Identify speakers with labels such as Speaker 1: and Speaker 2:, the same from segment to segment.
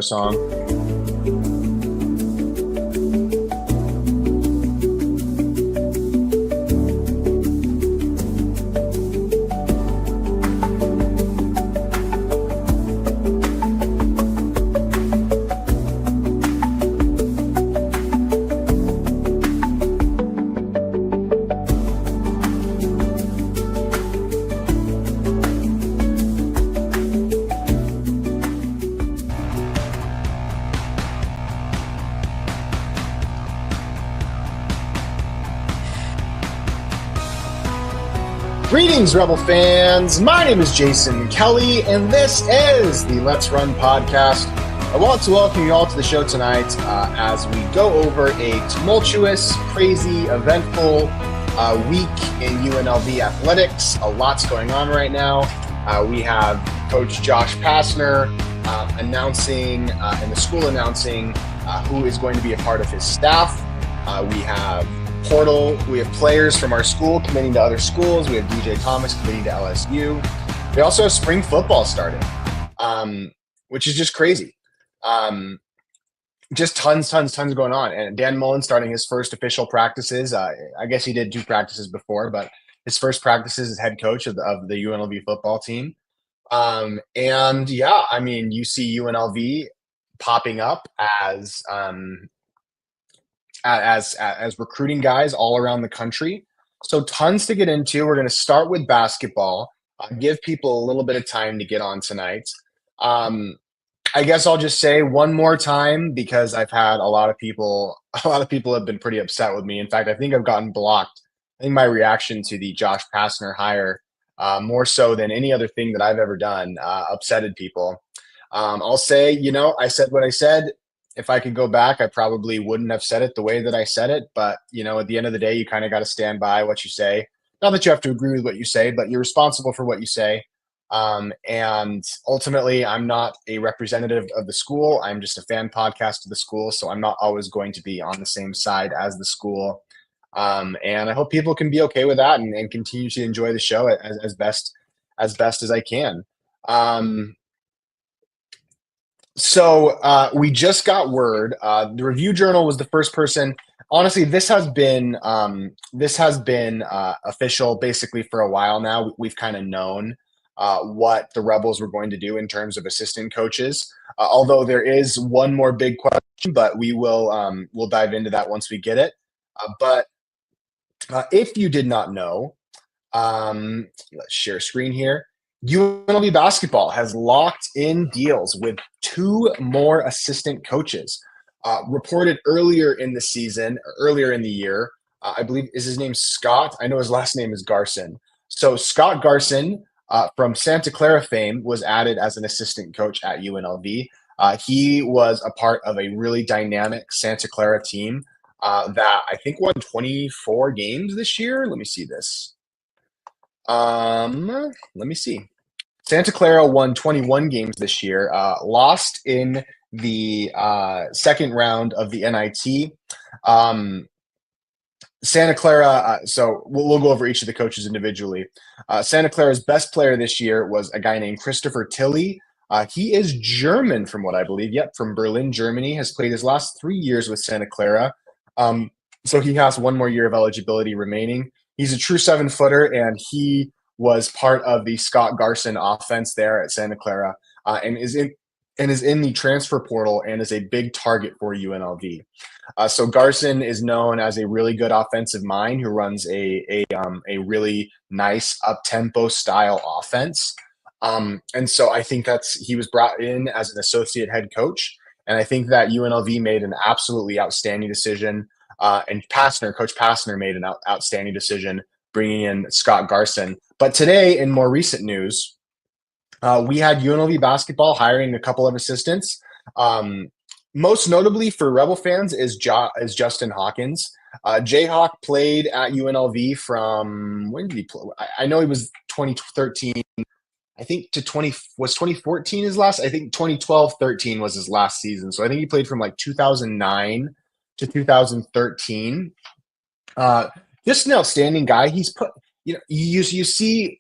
Speaker 1: song. Greetings, Rebel fans. My name is Jason Kelly, and this is the Let's Run podcast. I want to welcome you all to the show tonight as we go over a tumultuous, crazy, eventful week in UNLV athletics. A lot's going on right now. We have Coach Josh Pastner announcing, and the school announcing who is going to be a part of his staff. We have we have players from our school committing to other schools. We have DJ Thomas committing to LSU. We also have spring football starting, which is just crazy. Just tons going on. And Dan Mullen starting his first official practices. I guess he did 2 practices before, but his first practices as head coach of the UNLV football team. And yeah, I mean, you see UNLV popping up as recruiting guys all around the country. So tons to get into. We're going to start with basketball. Give people a little bit of time to get on tonight. I guess I'll just say one more time, because I've had a lot of people have been pretty upset with me. In fact, I think I've gotten blocked. I think my reaction to the Josh Pastner hire, more so than any other thing that I've ever done, upsetted people. I'll say, I said what I said. If I could go back, I probably wouldn't have said it the way that I said it. But, at the end of the day, you kind of got to stand by what you say. Not that you have to agree with what you say, but you're responsible for what you say. And ultimately, I'm not a representative of the school. I'm just a fan podcast of the school. So I'm not always going to be on the same side as the school. And I hope people can be okay with that and continue to enjoy the show as best as I can. So we just got word. The Review Journal was the first person. Honestly, this has been official basically for a while now. We've kind of known what the Rebels were going to do in terms of assistant coaches. Although there is one more big question, but we'll dive into that once we get it. But if you did not know, let's share screen here. UNLV basketball has locked in deals with 2 more assistant coaches. Reported earlier in the year, I believe is his name Scott. I know his last name is Garson. So Scott Garson from Santa Clara fame was added as an assistant coach at UNLV. He was a part of a really dynamic Santa Clara team that I think won 24 games this year. Let me see this. Let me see. Santa Clara won 21 games this year, lost in the second round of the NIT. Santa Clara, so we'll go over each of the coaches individually. Santa Clara's best player this year was a guy named Christopher Tilly. He is German, from what I believe. Yep, from Berlin, Germany. Has played his last 3 years with Santa Clara. So he has 1 more year of eligibility remaining. He's a true 7-footer, and he was part of the Scott Garson offense there at Santa Clara, and is in the transfer portal and is a big target for UNLV. So Garson is known as a really good offensive mind who runs a really nice up-tempo style offense. And so I think he was brought in as an associate head coach, and I think that UNLV made an absolutely outstanding decision. And Coach Pastner made an outstanding decision bringing in Scott Garson. But today, in more recent news, we had UNLV basketball hiring a couple of assistants. Most notably for Rebel fans is Justin Hawkins. Jayhawk played at UNLV from, when did he play? I know he was 2013. I think was 2014 his last? I think 2012-13 was his last season. So I think he played from like 2009 to 2013. Just an outstanding guy. He's put, you see,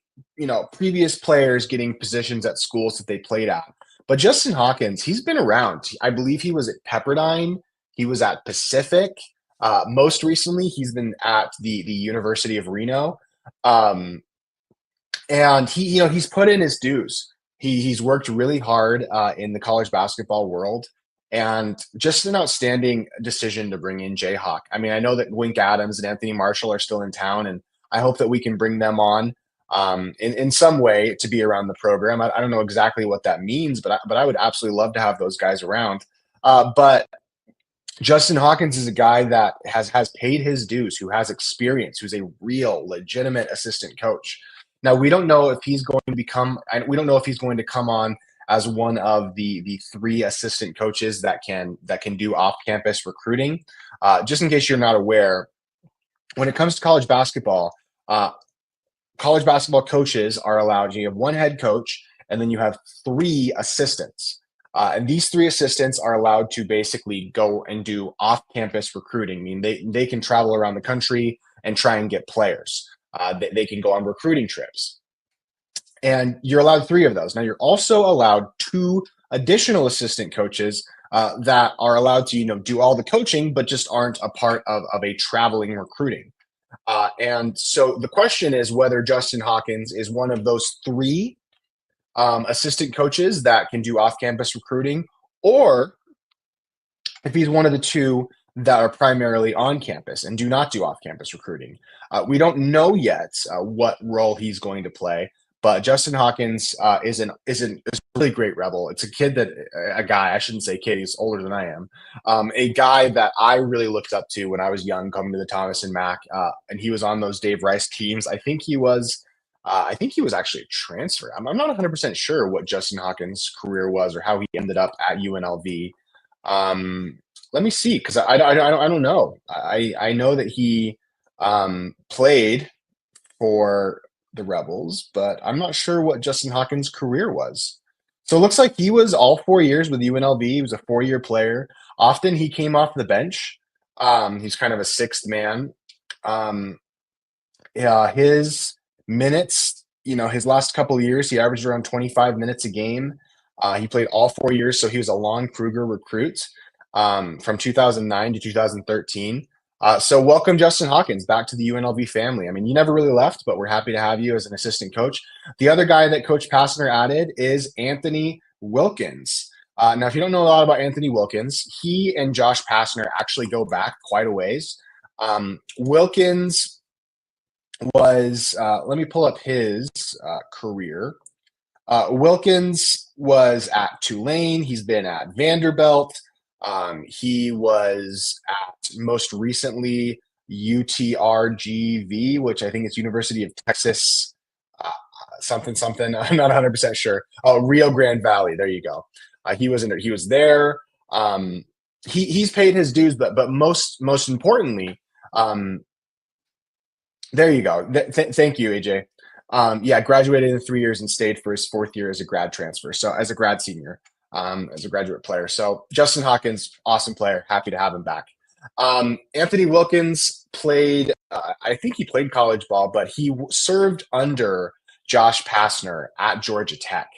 Speaker 1: previous players getting positions at schools that they played at. But Justin Hawkins, he's been around. I believe he was at Pepperdine. He was at Pacific. Most recently, he's been at the University of Reno. Um, and he's put in his dues. He's worked really hard in the college basketball world, and just an outstanding decision to bring in Jayhawk. I mean, I know that Wink Adams and Anthony Marshall are still in town, and I hope that we can bring them on in some way to be around the program. I don't know exactly what that means, but I would absolutely love to have those guys around. But Justin Hawkins is a guy that has paid his dues, who has experience, who's a real legitimate assistant coach. Now we don't know if he's going to become. We don't know if he's going to come on as one of the three assistant coaches that can do off campus recruiting. Just in case you're not aware, when it comes to college basketball coaches are allowed. You have one head coach, and then you have three assistants. And these three assistants are allowed to basically go and do off-campus recruiting. I mean, they can travel around the country and try and get players. They can go on recruiting trips. And you're allowed three of those. Now, you're also allowed two additional assistant coaches that are allowed to, do all the coaching, but just aren't a part of a traveling recruiting. And so the question is whether Justin Hawkins is one of those three assistant coaches that can do off-campus recruiting, or if he's one of the two that are primarily on campus and do not do off-campus recruiting. We don't know yet what role he's going to play, but Justin Hawkins is a really great Rebel. It's a guy, I shouldn't say kid, he's older than I am, a guy that I really looked up to when I was young, coming to the Thomas and Mack, and he was on those Dave Rice teams. I think he was actually a transfer. I'm not 100% sure what Justin Hawkins' career was or how he ended up at UNLV. Let me see, because I don't know. I know that he played for the Rebels, but I'm not sure what Justin Hawkins' career was. So it looks like he was all 4 years with UNLV. He was a 4-year player. Often he came off the bench. He's kind of a sixth man. His minutes, his last couple of years, he averaged around 25 minutes a game. He played all 4 years, so he was a Lon Kruger recruit from 2009 to 2013. So welcome, Justin Hawkins, back to the UNLV family. I mean, you never really left, but we're happy to have you as an assistant coach. The other guy that Coach Pastner added is Anthony Wilkins. Now, if you don't know a lot about Anthony Wilkins, he and Josh Pastner actually go back quite a ways. Wilkins was, let me pull up his career. Wilkins was at Tulane. He's been at Vanderbilt. He was at most recently UTRGV, which I think is University of Texas, something. I'm not 100% sure. Oh, Rio Grande Valley. There you go. He was there. He's paid his dues, but most importantly, there you go. Thank you, AJ. Graduated in 3 years and stayed for his fourth year as a grad transfer. So as a grad senior, as a graduate player. So Justin Hawkins, awesome player. Happy to have him back. Anthony Wilkins played, I think he played college ball, but he served under Josh Pastner at Georgia Tech.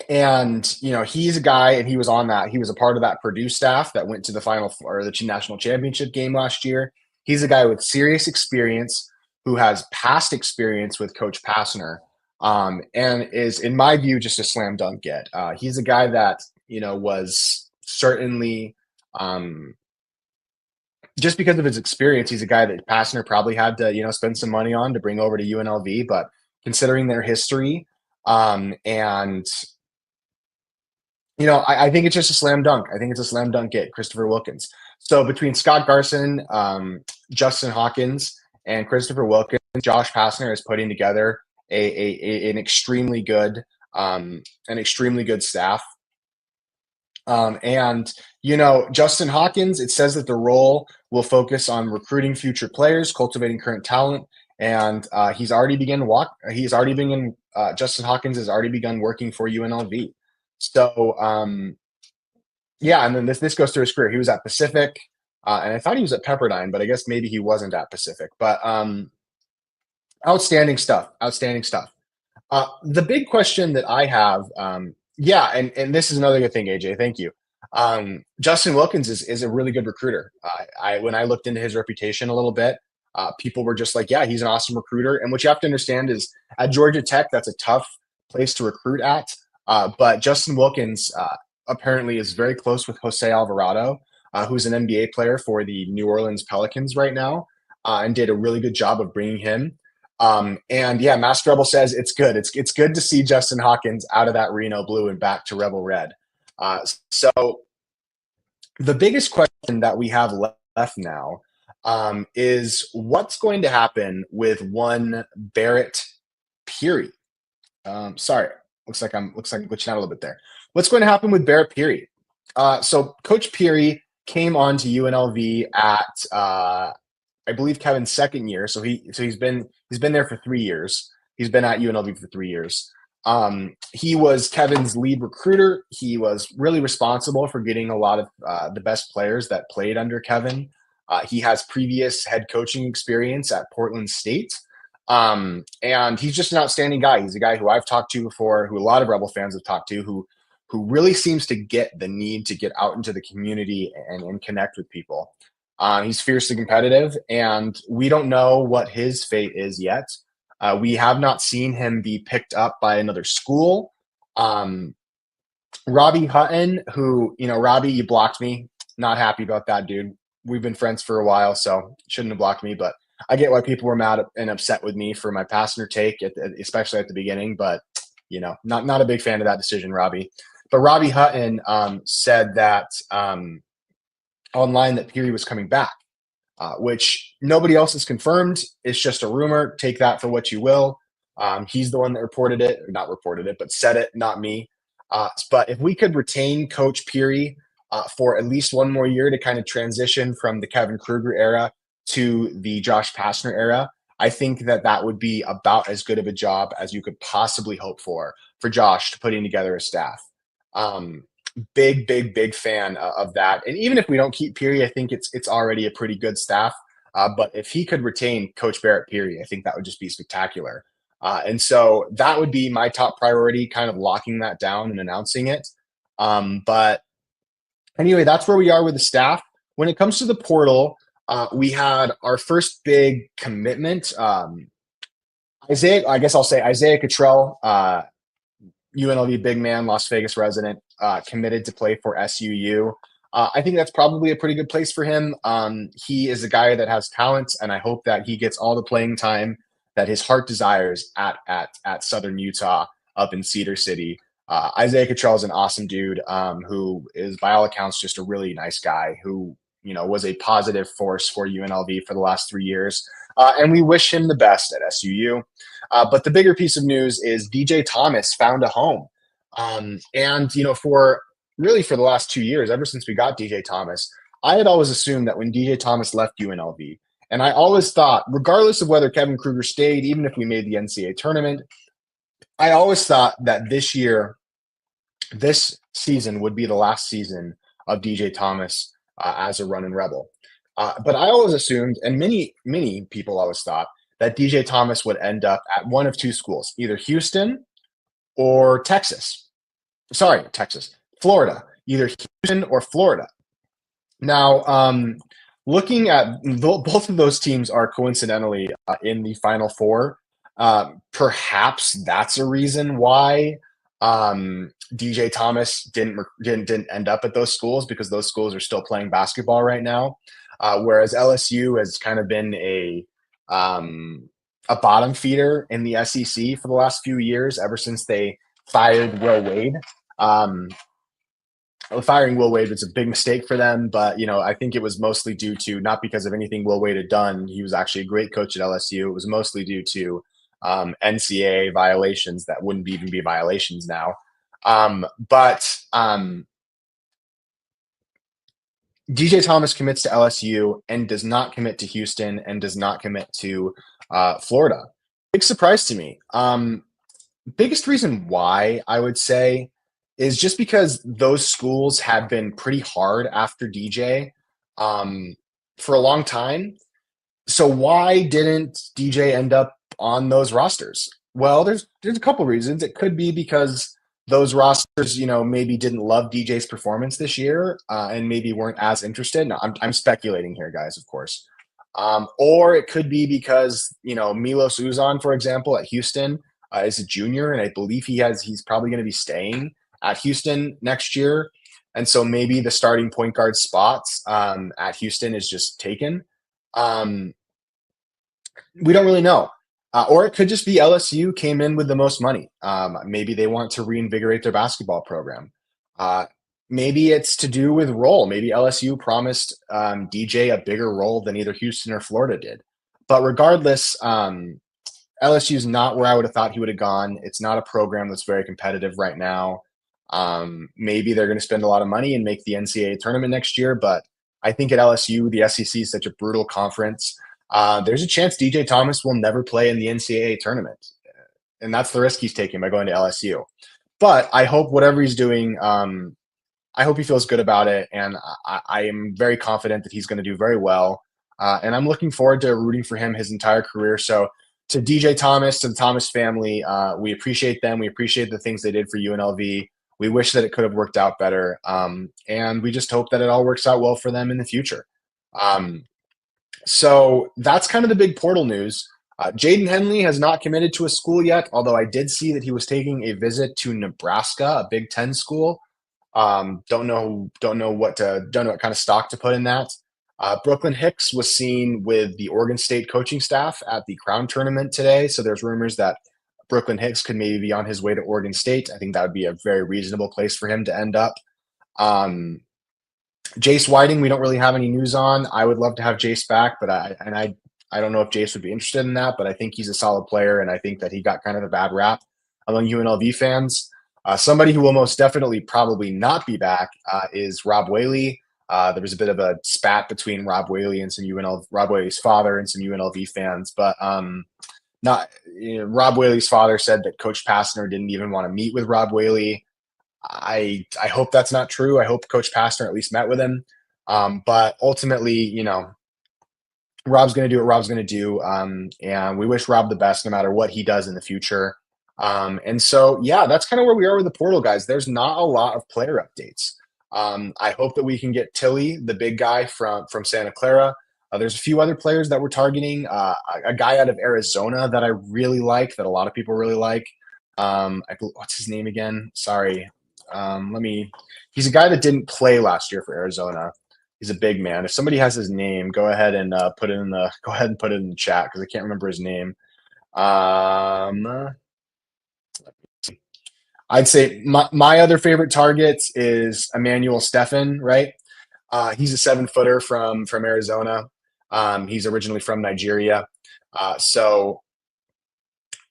Speaker 1: He's a guy, and he was a part of that Purdue staff that went to the final or the national championship game last year. He's a guy with serious experience who has past experience with Coach Pastner, and is, in my view, just a slam dunk get. He's a guy that, was certainly, just because of his experience, he's a guy that Pastner probably had to, spend some money on to bring over to UNLV, but considering their history, I think it's just a slam dunk. I think it's a slam dunk get, Christopher Wilkins. So between Scott Garson, Justin Hawkins, and Christopher Wilkins, Josh Pastner is putting together an extremely good staff. Justin Hawkins, it says that the role will focus on recruiting future players, cultivating current talent, and Justin Hawkins has already begun working for UNLV. So, and then this goes through his career. He was at Pacific, and I thought he was at Pepperdine, but I guess maybe he wasn't at Pacific. But outstanding stuff. The big question that I have, yeah, and this is another good thing, AJ. Thank you. Justin Wilkins is a really good recruiter. I when I looked into his reputation a little bit, people were just like, yeah, he's an awesome recruiter. And what you have to understand is at Georgia Tech, that's a tough place to recruit at. But Justin Wilkins apparently is very close with Jose Alvarado, who's an NBA player for the New Orleans Pelicans right now, and did a really good job of bringing him. And yeah, Master Rebel says it's good. It's good to see Justin Hawkins out of that Reno blue and back to Rebel red. So the biggest question that we have left now is what's going to happen with one Barrett Peary. Sorry, looks like I'm glitching out a little bit there. What's going to happen with Barrett Peary? So Coach Peary came on to UNLV at I believe Kevin's second year. So he's been there for 3 years. He's been at UNLV for 3 years. He was Kevin's lead recruiter. He was really responsible for getting a lot of the best players that played under Kevin. He has previous head coaching experience at Portland State. And he's just an outstanding guy. He's a guy who I've talked to before, who a lot of Rebel fans have talked to, who really seems to get the need to get out into the community and connect with people. He's fiercely competitive, and we don't know what his fate is yet. We have not seen him be picked up by another school. Robbie Hutton, who, Robbie, you blocked me. Not happy about that, dude. We've been friends for a while, so shouldn't have blocked me, but I get why people were mad and upset with me for my Pastner take, especially at the beginning, but, not a big fan of that decision, Robbie. But Robbie Hutton said that online that Peary was coming back, which nobody else has confirmed. It's just a rumor. Take that for what you will. He's the one that reported it, or not reported it, but said it, not me. But if we could retain Coach Peary for at least one more year to kind of transition from the Kevin Kruger era to the Josh Pastner era, I think that would be about as good of a job as you could possibly hope for Josh to putting together a staff. Big fan of that. And even if we don't keep Peary, I think it's already a pretty good staff. But if he could retain Coach Barrett Peary, I think that would just be spectacular. And so that would be my top priority, kind of locking that down and announcing it. But anyway, that's where we are with the staff. When it comes to the portal, we had our first big commitment. Isaiah Cottrell, UNLV big man, Las Vegas resident, committed to play for SUU. I think that's probably a pretty good place for him. He is a guy that has talent, and I hope that he gets all the playing time that his heart desires at Southern Utah up in Cedar City. Isaiah Cottrell is an awesome dude who is, by all accounts, just a really nice guy who was a positive force for UNLV for the last 3 years. And we wish him the best at SUU. But the bigger piece of news is DJ Thomas found a home. And, for the last 2 years, ever since we got DJ Thomas, I had always assumed that when DJ Thomas left UNLV, and I always thought, regardless of whether Kevin Kruger stayed, even if we made the NCAA tournament, I always thought that this season would be the last season of DJ Thomas as a running Rebel. But I always assumed, and many people always thought, that DJ Thomas would end up at one of two schools, either Houston or Florida, either Houston or Florida. Now, looking at both of those teams are coincidentally in the Final Four. Perhaps that's a reason why DJ Thomas didn't end up at those schools, because those schools are still playing basketball right now. Whereas LSU has kind of been a bottom feeder in the SEC for the last few years, ever since they fired Will Wade. Firing Will Wade was a big mistake for them, but I think it was mostly due to, not because of anything Will Wade had done. He was actually a great coach at LSU. It was mostly due to NCAA violations that wouldn't even be violations now. But DJ Thomas commits to LSU and does not commit to Houston and does not commit to Florida. Big surprise to me. Biggest reason why, I would say, is just because those schools have been pretty hard after DJ for a long time. So why didn't DJ end up on those rosters? Well, there's a couple reasons. It could be because those rosters, maybe didn't love DJ's performance this year, and maybe weren't as interested. No, I'm speculating here, guys, of course. Or it could be because Milos Uzan, for example, at Houston, is a junior, and I believe he's probably going to be staying at Houston next year, and so maybe the starting point guard spots at Houston is just taken. Um, we don't really know. Or it could just be LSU came in with the most money. Maybe they want to reinvigorate their basketball program. Uh, Maybe it's to do with role. Maybe LSU promised DJ a bigger role than either Houston or Florida did. But regardless, LSU is not where I would have thought he would have gone. It's not a program that's very competitive right now. Maybe they're going to spend a lot of money and make the NCAA tournament next year, but I think at LSU, the SEC is such a brutal conference. There's a chance DJ Thomas will never play in the NCAA tournament, and that's the risk he's taking by going to LSU. But I hope whatever he's doing, I hope he feels good about it, and I am very confident that he's going to do very well. And I'm looking forward to rooting for him his entire career. So to DJ Thomas, to the Thomas family, we appreciate them. We appreciate the things they did for UNLV. We wish that it could have worked out better, and we just hope that it all works out well for them in the future. Um, so that's kind of the big portal news. Jaden Henley has not committed to a school yet, although I did see that he was taking a visit to Nebraska, a Big Ten school. Don't know what kind of stock to put in that. Brooklyn Hicks was seen with the Oregon State coaching staff at the Crown Tournament today, so there's rumors that Brooklyn Hicks could maybe be on his way to Oregon State. I think that would be a very reasonable place for him to end up. Jace Whiting, we don't really have any news on. I would love to have Jace back, but I don't know if Jace would be interested in that. But I think he's a solid player, and I think that he got kind of a bad rap among UNLV fans. Somebody who will most definitely probably not be back is Rob Whaley. There was a bit of a spat between Rob Whaley and Rob Whaley's father and some UNLV fans, but not Rob Whaley's father said that Coach Pastner didn't even want to meet with Rob Whaley. I hope that's not true. I hope Coach Pastner at least met with him. But ultimately, Rob's going to do what Rob's going to do. And we wish Rob the best no matter what he does in the future. And so, yeah, that's kind of where we are with the portal, guys. There's not a lot of player updates. I hope that we can get Tilly, the big guy from Santa Clara. There's a few other players that we're targeting. A guy out of Arizona that I really like, that a lot of people really like. What's his name again? Sorry. He's a guy that didn't play last year for Arizona. He's a big man. If somebody has his name, go ahead and put it in the chat because I can't remember his name. I'd say my other favorite targets is Emmanuel Stephan, right? He's a 7-footer from Arizona. He's originally from Nigeria.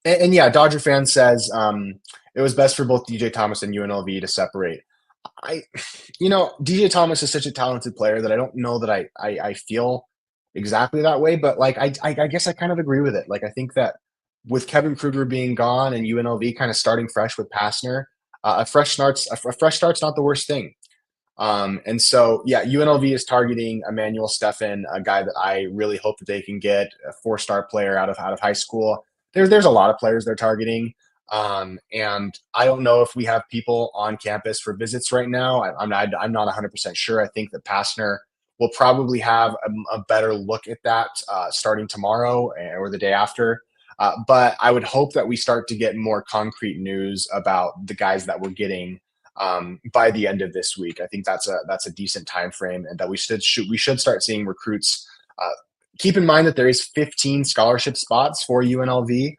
Speaker 1: And yeah, Dodger fan says it was best for both DJ Thomas and UNLV to separate. DJ Thomas is such a talented player that I don't know that I feel exactly that way, but like I guess I kind of agree with it. Like I think that with Kevin Kruger being gone and UNLV kind of starting fresh with Pastner, a fresh start's not the worst thing. And so, yeah, UNLV is targeting Emmanuel Stephan, a guy that I really hope that they can get, a 4-star player out of high school. There's a lot of players they're targeting. And I don't know if we have people on campus for visits right now. I'm not 100% sure. I think that Pastner will probably have a better look at that starting tomorrow or the day after. But I would hope that we start to get more concrete news about the guys that we're getting by the end of this week. I think that's a decent time frame, and that we should start seeing recruits. Keep in mind that there is 15 scholarship spots for UNLV,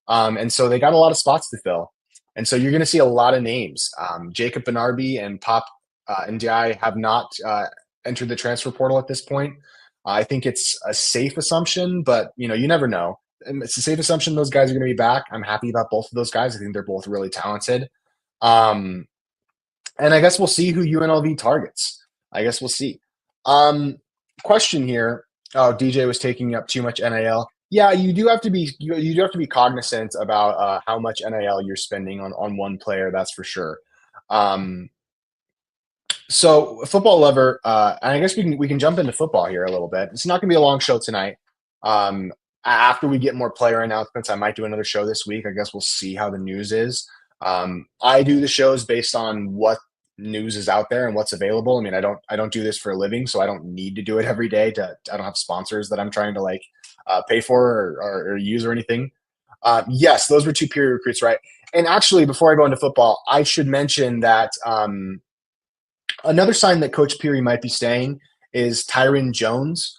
Speaker 1: and so they got a lot of spots to fill. And so you're going to see a lot of names. Jacob Benarbi and Pop Ndiaye have not entered the transfer portal at this point. I think it's a safe assumption, but you never know. And it's a safe assumption those guys are going to be back. I'm happy about both of those guys. I think they're both really talented. And I guess we'll see who UNLV targets. I guess we'll see. Question here. Oh, DJ was taking up too much NIL. Yeah, you do have to be cognizant about how much NIL you're spending on one player. That's for sure. So football lover, and I guess we can jump into football here a little bit. It's not going to be a long show tonight. after we get more player announcements, I might do another show this week. I guess we'll see how the news is. I do the shows based on what news is out there and what's available. I mean, I don't do this for a living, so I don't need to do it every day. I don't have sponsors that I'm trying to like pay for or use or anything. Yes, those were two period recruits, right? And actually, before I go into football, I should mention that another sign that Coach Peary might be staying is Tyron Jones,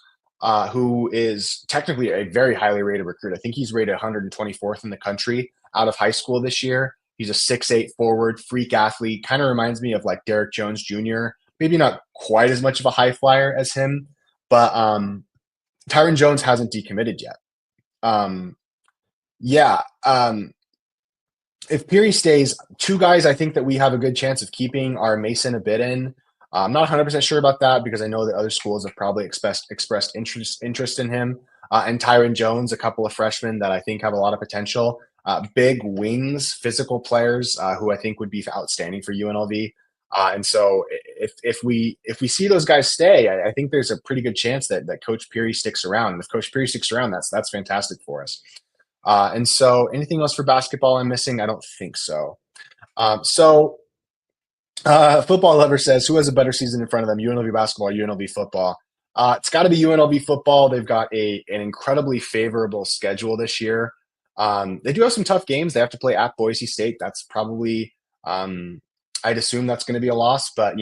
Speaker 1: who is technically a very highly rated recruit. I think he's rated 124th in the country out of high school this year. He's a 6'8" forward, freak athlete. Kind of reminds me of like Derek Jones Jr. Maybe not quite as much of a high flyer as him, but Tyron Jones hasn't decommitted yet. Um, yeah. If Peary stays, two guys I think that we have a good chance of keeping are Mason Abidin. I'm not 100% sure about that because I know that other schools have probably expressed interest in him. And Tyron Jones, a couple of freshmen that I think have a lot of potential. Big wings, physical players who I think would be outstanding for UNLV. And so if we see those guys stay, I think there's a pretty good chance that Coach Peary sticks around. And if Coach Peary sticks around, that's fantastic for us. And so anything else for basketball I'm missing? I don't think so. Football Lover says, who has a better season in front of them, UNLV basketball or UNLV football? It's got to be UNLV football. They've got an incredibly favorable schedule this year. They do have some tough games. They have to play at Boise State. That's probably, I'd assume that's going to be a loss, but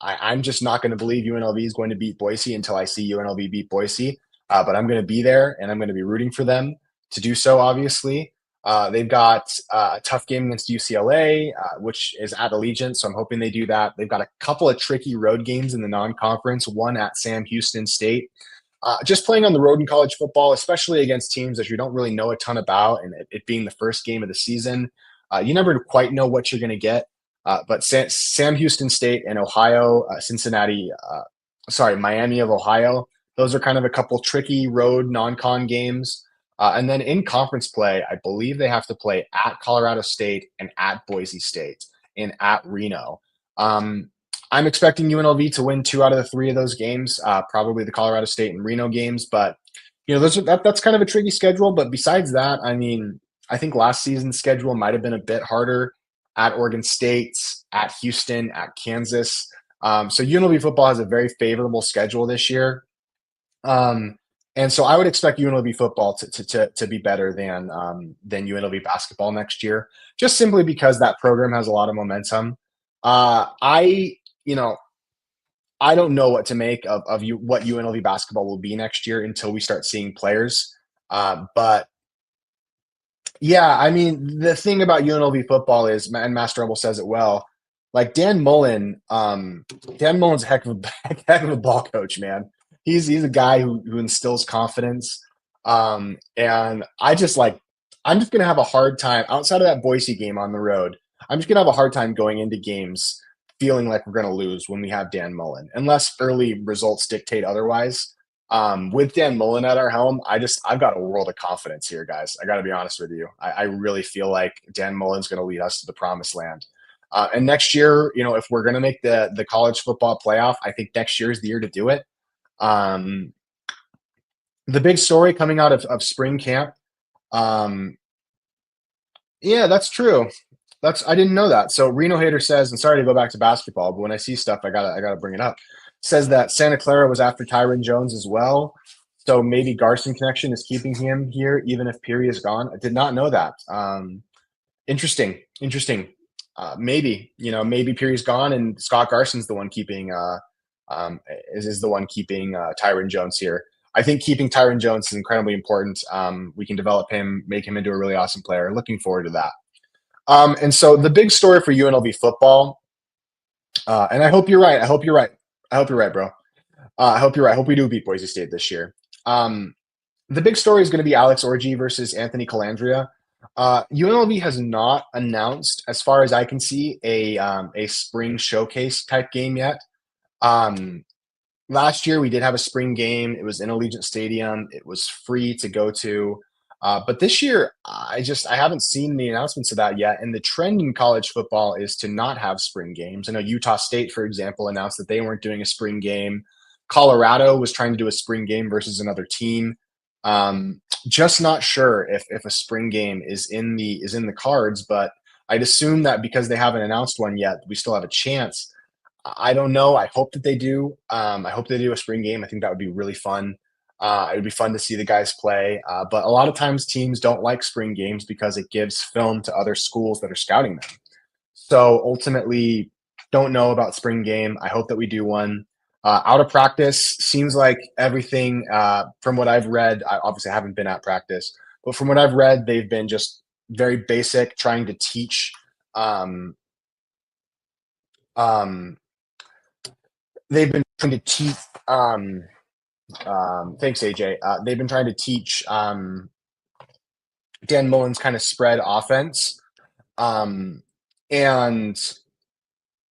Speaker 1: I'm just not going to believe UNLV is going to beat Boise until I see UNLV beat Boise. But I'm going to be there and I'm going to be rooting for them to do so, obviously. They've got a tough game against UCLA, which is at Allegiant, so I'm hoping they do that. They've got a couple of tricky road games in the non-conference, one at Sam Houston State. Just playing on the road in college football, especially against teams that you don't really know a ton about, and it being the first game of the season, you never quite know what you're going to get. But Sam Houston State and Ohio, Miami of Ohio, those are kind of a couple tricky road non-con games. And then in conference play, I believe they have to play at Colorado State and at Boise State and at Reno. I'm expecting UNLV to win 2 out of the 3 of those games, probably the Colorado State and Reno games. But that's kind of a tricky schedule. But besides that, I mean, I think last season's schedule might have been a bit harder at Oregon State, at Houston, at Kansas. So UNLV football has a very favorable schedule this year. And so I would expect UNLV football to be better than UNLV basketball next year, just simply because that program has a lot of momentum. I don't know what to make of what UNLV basketball will be next year until we start seeing players. But yeah, I mean, the thing about UNLV football is, and Master Rebel says it well, like Dan Mullen's a heck of a ball coach, man. He's a guy who instills confidence. And I'm just gonna have a hard time outside of that Boise game on the road. I'm just gonna have a hard time going into games feeling like we're gonna lose when we have Dan Mullen, unless early results dictate otherwise. With Dan Mullen at our home, I've got a world of confidence here, guys. I got to be honest with you. I really feel like Dan Mullen's going to lead us to the promised land. And next year, if we're going to make the college football playoff, I think next year is the year to do it. The big story coming out of spring camp. Yeah, that's true. I didn't know that. So Reno Hater says, and sorry to go back to basketball, but when I see stuff, I gotta bring it up. Says that Santa Clara was after Tyron Jones as well. So maybe Garson connection is keeping him here, even if Peary is gone. I did not know that. Interesting. Maybe Peary's gone and Scott Garson's the one keeping is the one keeping Tyron Jones here. I think keeping Tyron Jones is incredibly important. We can develop him, make him into a really awesome player. Looking forward to that. And so the big story for UNLV football, and I hope you're right. I hope you're right, bro. I hope you're right. I hope we do beat Boise State this year. The big story is going to be Alex Orji versus Anthony Calandria. UNLV has not announced, as far as I can see, a spring showcase type game yet. Last year we did have a spring game. It was in Allegiant Stadium. It was free to go to. But this year, I haven't seen the announcements of that yet. And the trend in college football is to not have spring games. I know Utah State, for example, announced that they weren't doing a spring game. Colorado was trying to do a spring game versus another team. just not sure if a spring game is in the cards, but I'd assume that because they haven't announced one yet, we still have a chance. I don't know. I hope that they do. I hope they do a spring game. I think that would be really fun. It would be fun to see the guys play. But a lot of times teams don't like spring games because it gives film to other schools that are scouting them. So ultimately, don't know about spring game. I hope that we do one. Out of practice seems like everything from what I've read. I obviously haven't been at practice, but from what I've read, they've been just very basic, trying to teach. Um, um, they've been trying to teach. Thanks, AJ. They've been trying to teach Dan Mullen's kind of spread offense, um, and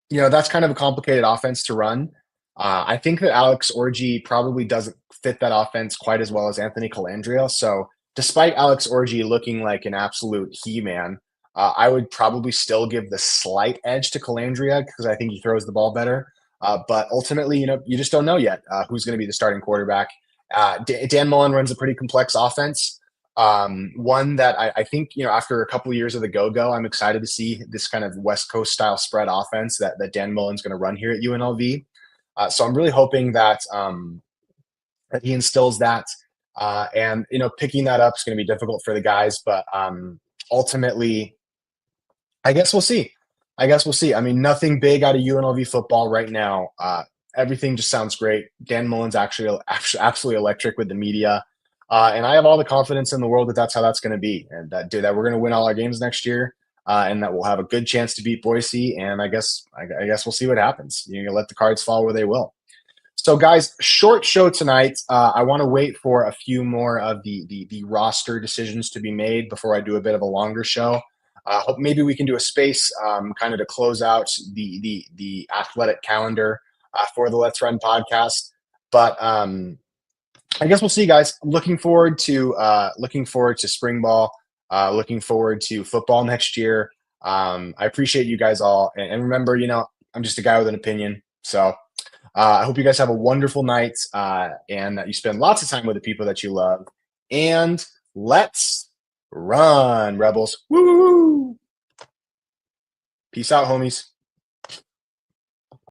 Speaker 1: that's kind of a complicated offense to run. I think that Alex Orji probably doesn't fit that offense quite as well as Anthony Calandria. So, despite Alex Orji looking like an absolute he-man, I would probably still give the slight edge to Calandria because I think he throws the ball better. But ultimately, you just don't know yet who's going to be the starting quarterback. Dan Mullen runs a pretty complex offense. One that I think, after a couple of years of the go-go, I'm excited to see this kind of West Coast style spread offense that Dan Mullen's going to run here at UNLV. So I'm really hoping that he instills that. And picking that up is going to be difficult for the guys, but ultimately, I guess we'll see. I guess we'll see. I mean, nothing big out of UNLV football right now. Everything just sounds great. Dan Mullen's actually absolutely electric with the media. And I have all the confidence in the world that that's how that's going to be, and that we're going to win all our games next year, and that we'll have a good chance to beat Boise. And I guess we'll see what happens. Let the cards fall where they will. So, guys, short show tonight. I want to wait for a few more of the roster decisions to be made before I do a bit of a longer show. Hope maybe we can do a space kind of to close out the athletic calendar for the Let's Run podcast. But I guess we'll see, guys. Looking forward to spring ball. Looking forward to football next year. I appreciate you guys all, and remember, I'm just a guy with an opinion. So I hope you guys have a wonderful night, and that you spend lots of time with the people that you love. And let's run, Rebels! Woo! Peace out, homies.